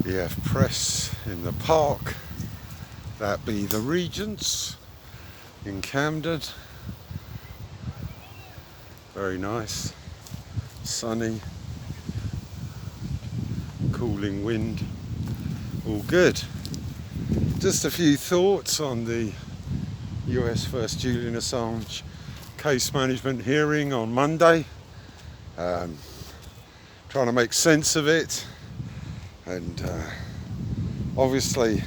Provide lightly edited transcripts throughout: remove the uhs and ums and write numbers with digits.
EF Press in the park, that be the Regents in Camden. Very nice, sunny, cooling wind, all good. Just a few thoughts on the US vs Julian Assange case management hearing on Monday. Trying to make sense of it, and obviously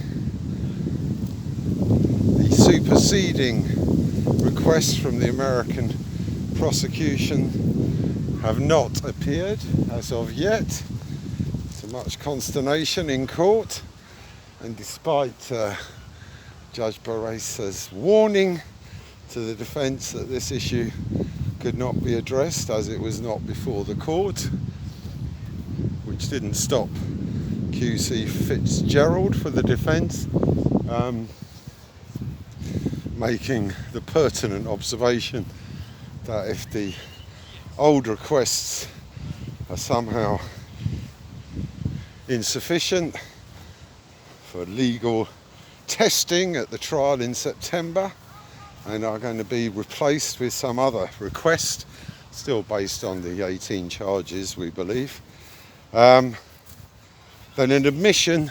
the superseding requests from the American prosecution have not appeared as of yet, to much consternation in court, and despite Judge Barr's warning to the defence that this issue could not be addressed as it was not before the court, which didn't stop QC Fitzgerald for the defence making the pertinent observation that if the old requests are somehow insufficient for legal testing at the trial in September and are going to be replaced with some other request, still based on the 18 charges we believe, then an admission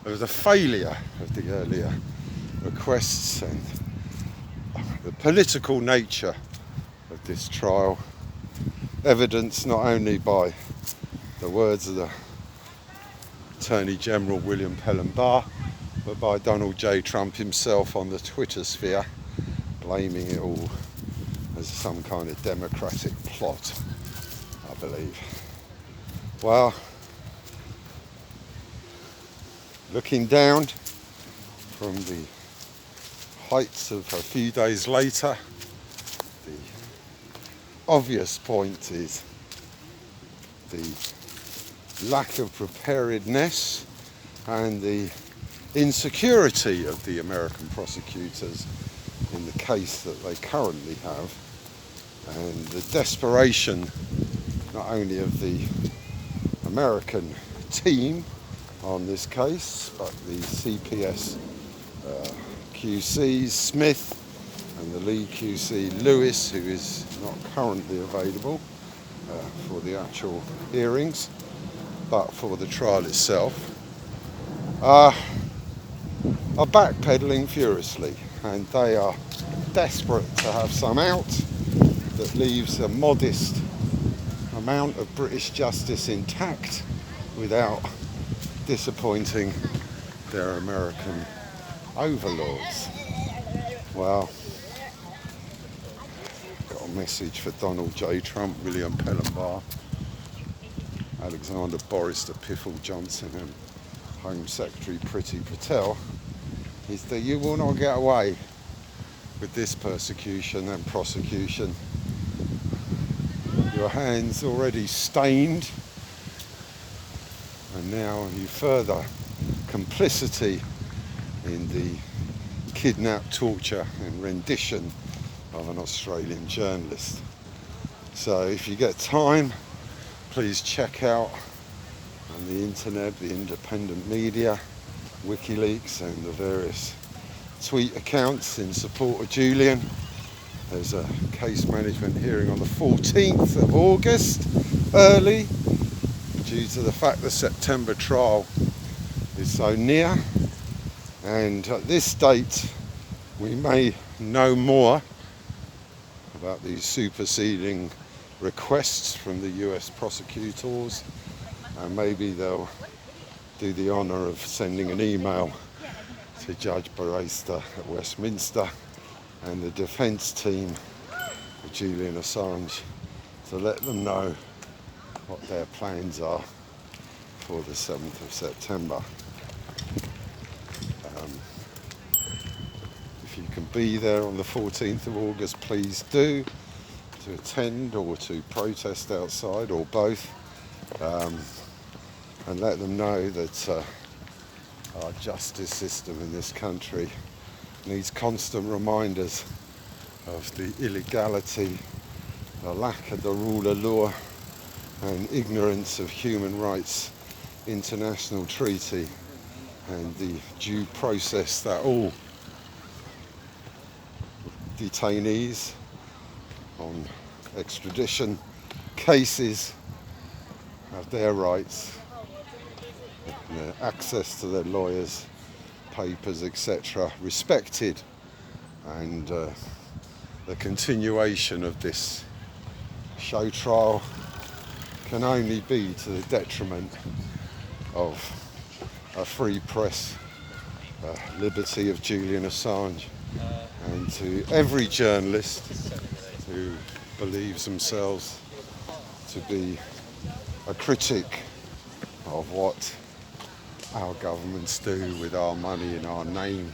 of the failure of the earlier requests and the political nature of this trial, evidenced not only by the words of the Attorney General William Barr, but by Donald J. Trump himself on the Twitter sphere, blaming it all as some kind of democratic plot, I believe. Well, looking down from the heights of a few days later, the obvious point is the lack of preparedness and the insecurity of the American prosecutors in the case that they currently have, and the desperation not only of the American team on this case, but the CPS QCs Smith and the lead QC Lewis, who is not currently available for the actual hearings, but for the trial itself, are backpedaling furiously, and they are desperate to have some out that leaves a modest amount of British justice intact without disappointing their American overlords. Well, got a message for Donald J. Trump, William Barr, Alexander Boris the Piffle Johnson and Home Secretary Priti Patel, is that you will not get away with this persecution and prosecution. Your hands already stained, and now you further complicity in the kidnap, torture and rendition of an Australian journalist. So if you get time, please check out on the internet the independent media, WikiLeaks and the various tweet accounts in support of Julian. There's a case management hearing on the 14th of August, early, due to the fact the September trial is so near, and at this date we may know more about these superseding requests from the US prosecutors, and maybe they'll do the honour of sending an email to Judge Barrister at Westminster and the defence team of Julian Assange to let them know what their plans are for the 7th of September. If you can be there on the 14th of August, please do, to attend or to protest outside or both, and let them know that our justice system in this country needs constant reminders of the illegality, the lack of the rule of law and ignorance of human rights international treaty and the due process that all detainees on extradition cases have their rights, their access to their lawyers, papers, etc. respected, and the continuation of this show trial can only be to the detriment of a free press, liberty of Julian Assange, and to every journalist who believes themselves to be a critic of what our governments do with our money in our name,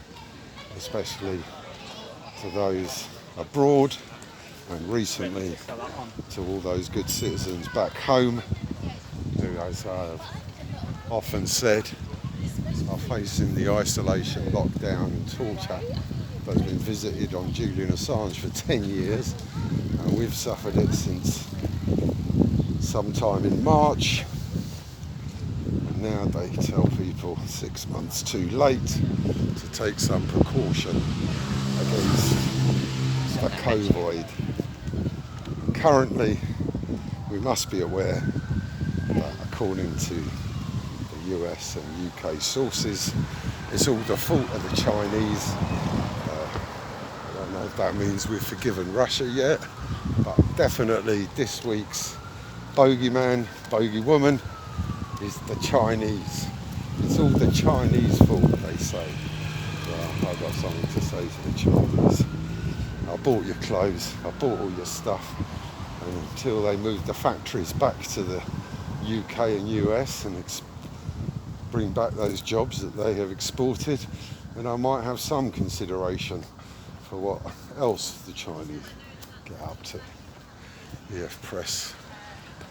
especially to those abroad, and recently to all those good citizens back home who, as I have often said, are facing the isolation, lockdown and torture that's been visited on Julian Assange for 10 years, and we've suffered it since sometime in March, and now they tell people 6 months too late to take some precaution against the COVID. Currently, we must be aware that according to the US and UK sources, it's all the fault of the Chinese. I don't know if that means we've forgiven Russia yet, but definitely this week's bogeyman, bogey woman is the Chinese. It's all the Chinese fault, they say. Well, I've got something to say to the Chinese. I bought your clothes, I bought all your stuff, and until they move the factories back to the UK and US and bring back those jobs that they have exported, then I might have some consideration for what else the Chinese get up to. EF Press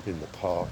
in the park.